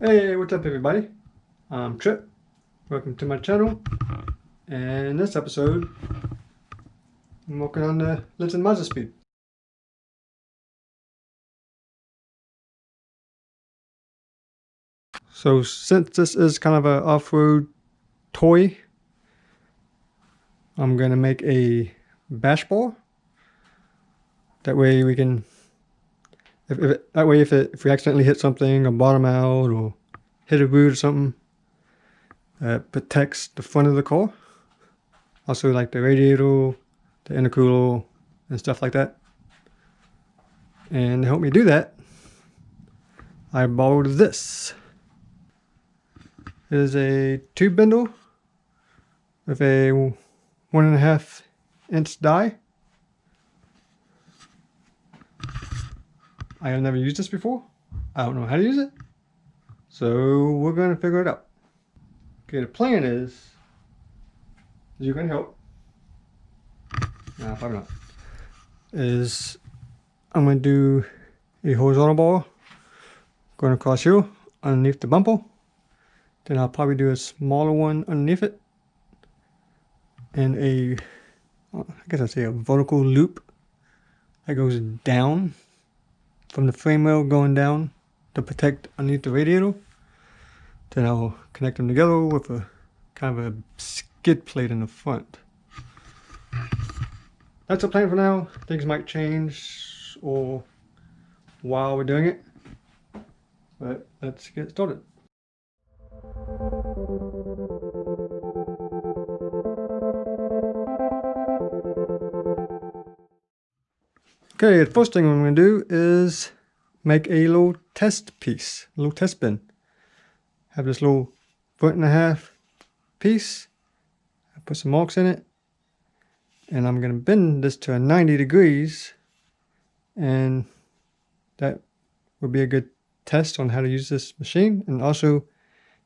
Hey, what's up everybody? I'm Trip. Welcome to my channel. And in this episode, I'm working on the Lincoln Mazda Speed. So since this is kind of an off-road toy, I'm going to make a bash bar. That way we can, if we accidentally hit something or bottom out or hit a root or something, that protects the front of the car. Also like the radiator, the intercooler, and stuff like that. And to help me do that, I borrowed this. It is a tube bindle with a 1.5 inch die. I have never used this before. I don't know how to use it. So we're going to figure it out. Okay, the plan is you can help. No, probably not. Is I'm going to do a horizontal bar going across here underneath the bumper. Then I'll probably do a smaller one underneath it. And I guess I'd say a vertical loop that goes down from the frame rail going down to protect underneath the radiator. Then I'll connect them together with a kind of a skid plate in the front. That's the plan for now. Things might change or while we're doing it. But let's get started. Okay, the first thing I'm going to do is make a little test piece, a little test bin. Have this little 1.5 piece. I put some marks in it. And I'm going to bend this to 90 degrees. And that would be a good test on how to use this machine. And also,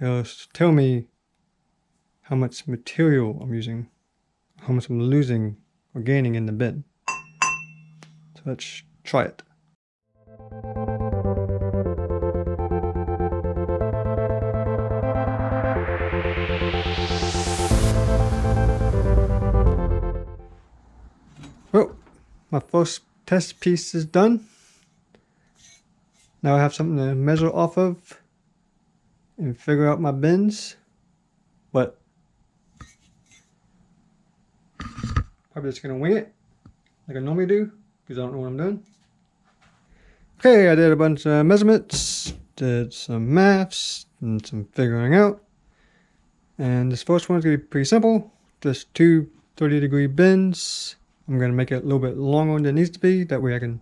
it'll tell me how much material I'm using, how much I'm losing or gaining in the bin. So let's try it. Well, my first test piece is done. Now I have something to measure off of and figure out my bins. But probably just gonna wing it like I normally do because I don't know what I'm doing. Okay, I did a bunch of measurements, did some maths and some figuring out. And this first one's gonna be pretty simple. Just two 30-degree bins. I'm gonna make it a little bit longer than it needs to be. That way I can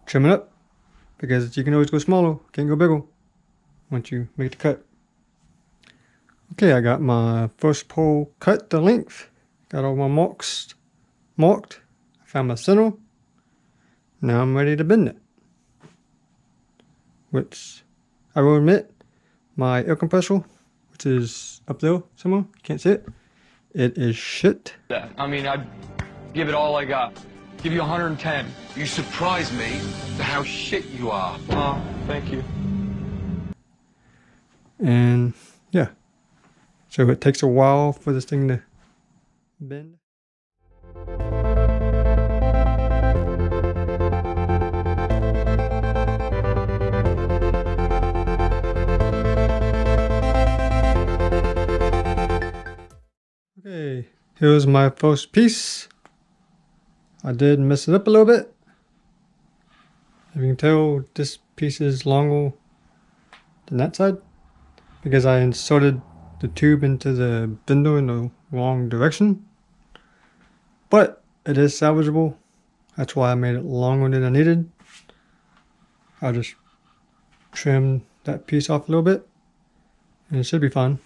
trim it up. Because you can always go smaller, can't go bigger once you make the cut. Okay, I got my first pole cut to length. Got all my marks marked. I found my center. Now I'm ready to bend it. Which I will admit, my air compressor, which is up there somewhere, you can't see it. It is shit. I mean, I'd give it all I got. Give you 110. You surprise me to how shit you are. Oh, thank you. And yeah, so it takes a while for this thing to bend. Okay, here's my first piece. I did mess it up a little bit. If you can tell, this piece is longer than that side because I inserted the tube into the bindle in the wrong direction. But it is salvageable. That's why I made it longer than I needed. I'll just trim that piece off a little bit and it should be fine.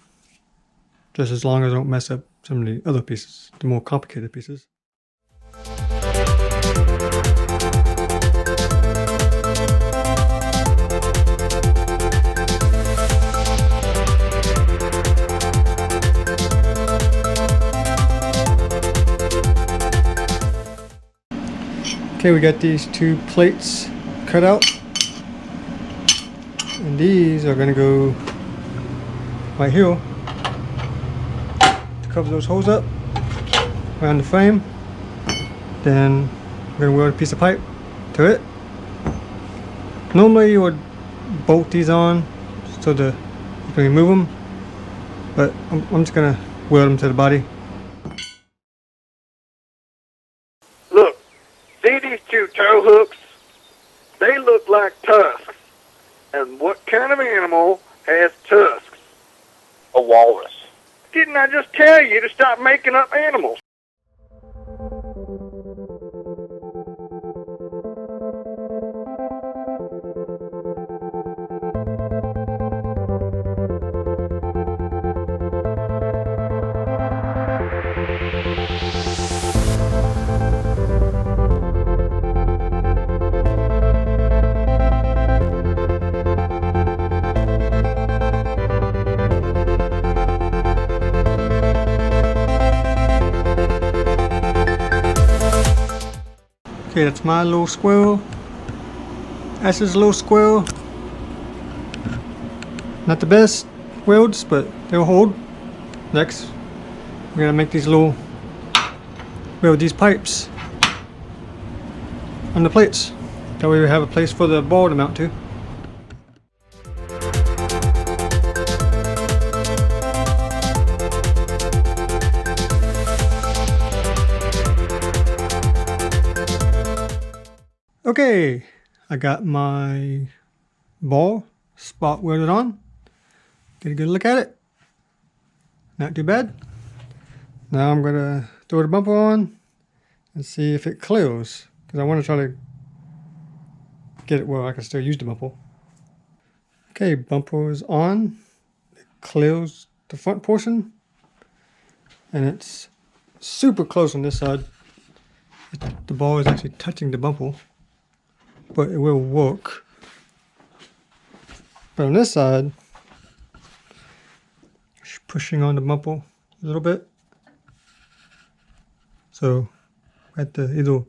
Just as long as I don't mess up some of the other pieces, the more complicated pieces. Okay, we got these two plates cut out. And these are gonna go right here to cover those holes up around the frame. Then we're gonna weld a piece of pipe to it. Normally you would bolt these on so you can remove them, but I'm just gonna weld them to the body. Look, see these two tow hooks? They look like tusks. And what kind of animal has tusks? A walrus. Didn't I just tell you to stop making up animals? Okay, that's my little squirrel. That's his little squirrel. Not the best welds, but they'll hold. Next, we're gonna make these little, weld these pipes on the plates. That way we have a place for the ball to mount to. Okay, I got my ball spot welded on. Get a good look at it. Not too bad. Now I'm gonna throw the bumper on and see if it clears, because I want to try to get it where I can still use the bumper. Okay, bumper is on. It clears the front portion, and it's super close on this side. The ball is actually touching the bumper, but it will work. But on this side, it's pushing on the bumper a little bit. So I have to either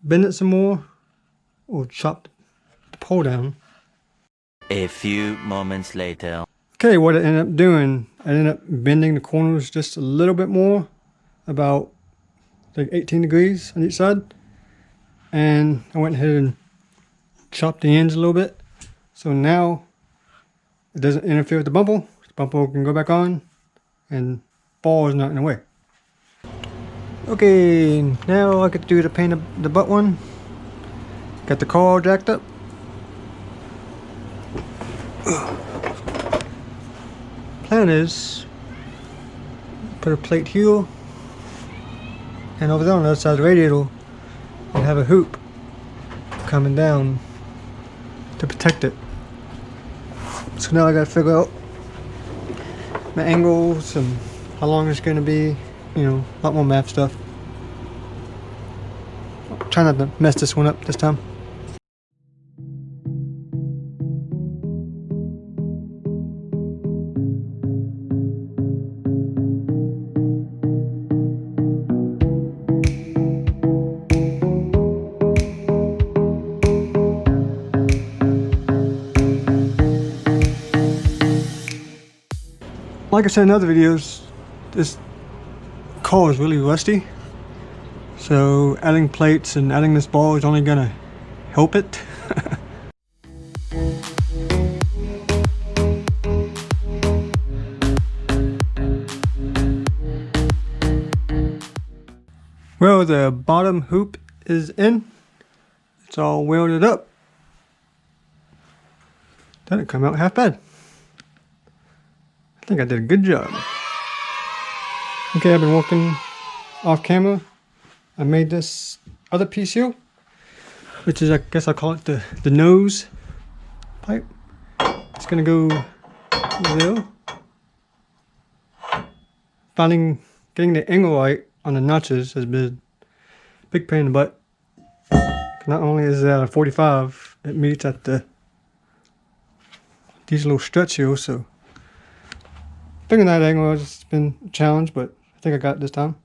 bend it some more or chop the pole down. A few moments later. Okay, what I ended up doing, I ended up bending the corners just a little bit more, about like 18 degrees on each side. And I went ahead and chopped the ends a little bit. So now it doesn't interfere with the bumper. The bumper can go back on and ball is not in the way. Okay, now I could do the paint of the butt one. Got the car all jacked up. Plan is put a plate here, and over there on the other side of the radiator and have a hoop coming down to protect it. So now I gotta figure out the angles and how long it's gonna be, you know, a lot more math stuff. Try not to mess this one up this time. Like I said in other videos, this car is really rusty, so adding plates and adding this ball is only gonna help it. Well, the bottom hoop is in. It's all welded up. Didn't come out half bad. I think I did a good job. Okay, I've been working off camera. I made this other piece here, which is, I guess I'll call it the nose pipe. It's gonna go there. Getting the angle right on the notches has been a big pain in the butt. Not only is it at a 45, it meets at these little struts here, so figuring that angle has been a challenge, but I think I got it this time.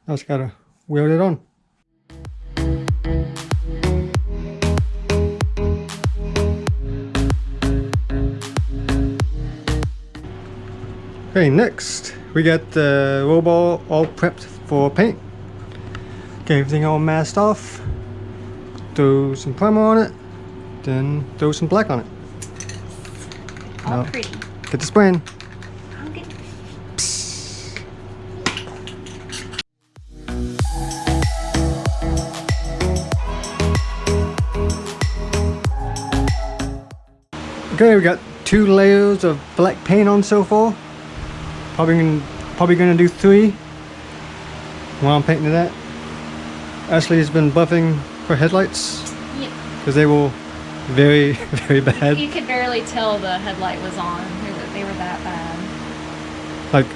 I just gotta weld it on. Okay, next we got the Robo all prepped for paint. Get everything all masked off. Throw some primer on it. Then throw some black on it. All Now, pretty. get the spraying. I'm good. Okay, we got 2 layers of black paint on so far. Probably gonna do 3 while I'm painting that. Ashley has been buffing her headlights Yep. because they were very, very bad. You could barely tell the headlight was on. They were that bad. Like,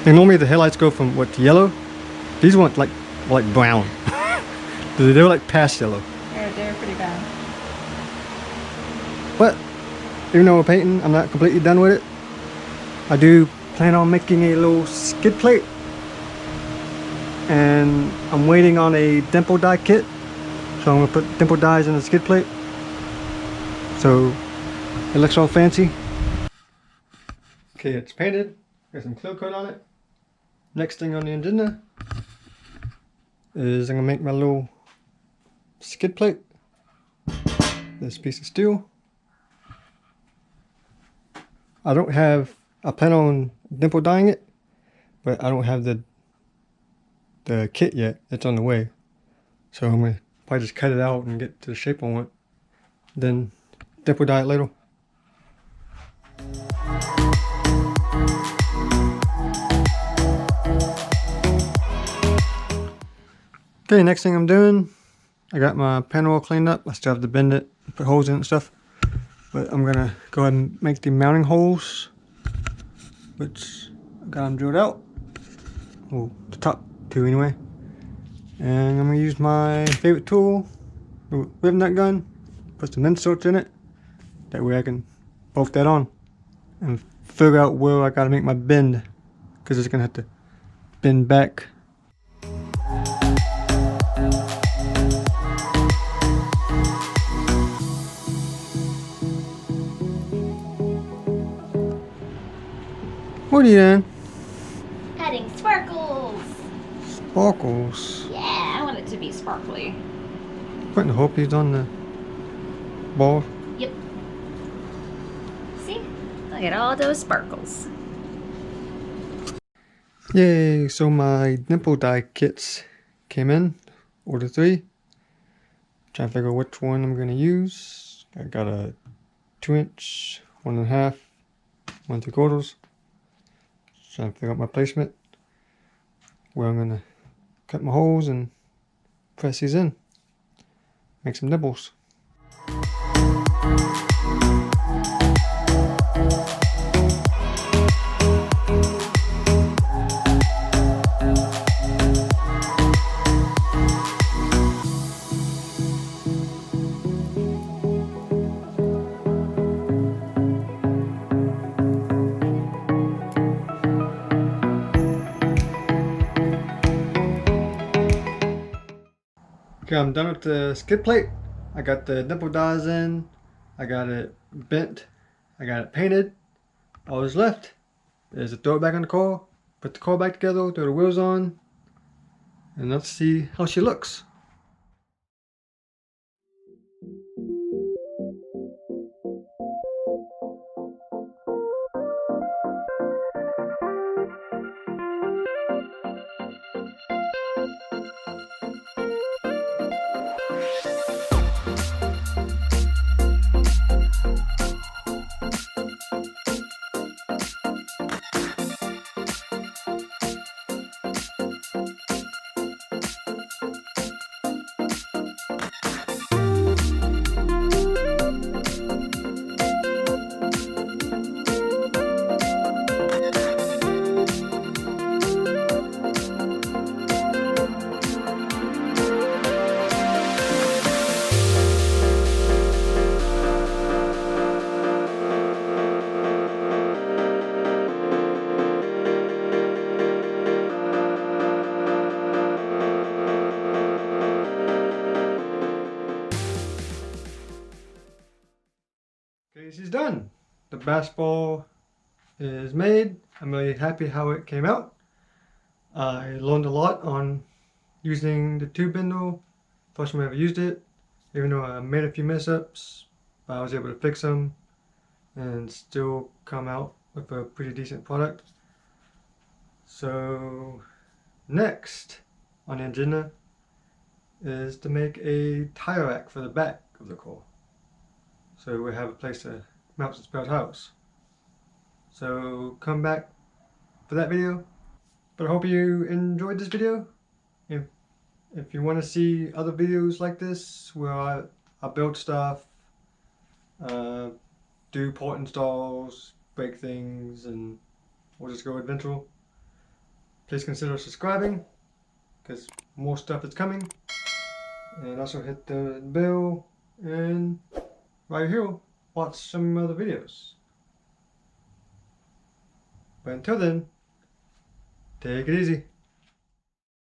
normally the headlights go from what, to yellow? These went like brown. They were like past yellow. They're pretty bad. But even though we're painting, I'm not completely done with it. I do plan on making a little skid plate, and I'm waiting on a dimple die kit, so I'm gonna put dimple dies in the skid plate so it looks all fancy. Okay, it's painted, got some clear coat on it. Next thing on the agenda is I'm gonna make my little skid plate. This piece of steel. I plan on dimple dyeing it, but I don't have the kit yet. It's on the way. So I'm gonna probably just cut it out and get to the shape I want. Then dimple dye it later. Okay, next thing I'm doing, I got my panel all cleaned up. I still have to bend it, put holes in it and stuff. But I'm gonna go ahead and make the mounting holes, which I got them drilled out. Well, the top 2 anyway. And I'm gonna use my favorite tool, the rib nut gun, put some inserts in it. That way I can bolt that on and figure out where I gotta make my bend, because it's gonna have to bend back. What are you doing? Adding sparkles. Sparkles. Yeah, I want it to be sparkly. Putting the hoppies on the ball. Yep. See? Look at all those sparkles. Yay, so my dimple die kits came in. Order 3. Trying to figure out which one I'm gonna use. I got a 2-inch, 1.5, 1 3/4. Trying to figure out my placement, where I'm gonna cut my holes and press these in. Make some nibbles. Okay, I'm done with the skid plate. I got the dimple dies in. I got it bent. I got it painted. All that's left is to throw it back on the car, put the car back together, throw the wheels on, and let's see how she looks. Okay, she's done. The basketball is made. I'm really happy how it came out. I learned a lot on using the tube bindle. First time I ever used it, even though I made a few mess ups, but I was able to fix them and still come out with a pretty decent product. So next on the agenda is to make a tire rack for the back of the car, so we have a place to mount some spare tires. So come back for that video. But I hope you enjoyed this video. If you want to see other videos like this where I build stuff, do port installs, break things, and we'll just go adventure, please consider subscribing because more stuff is coming. And also hit the bell, and right here, watch some other videos. But until then, take it easy.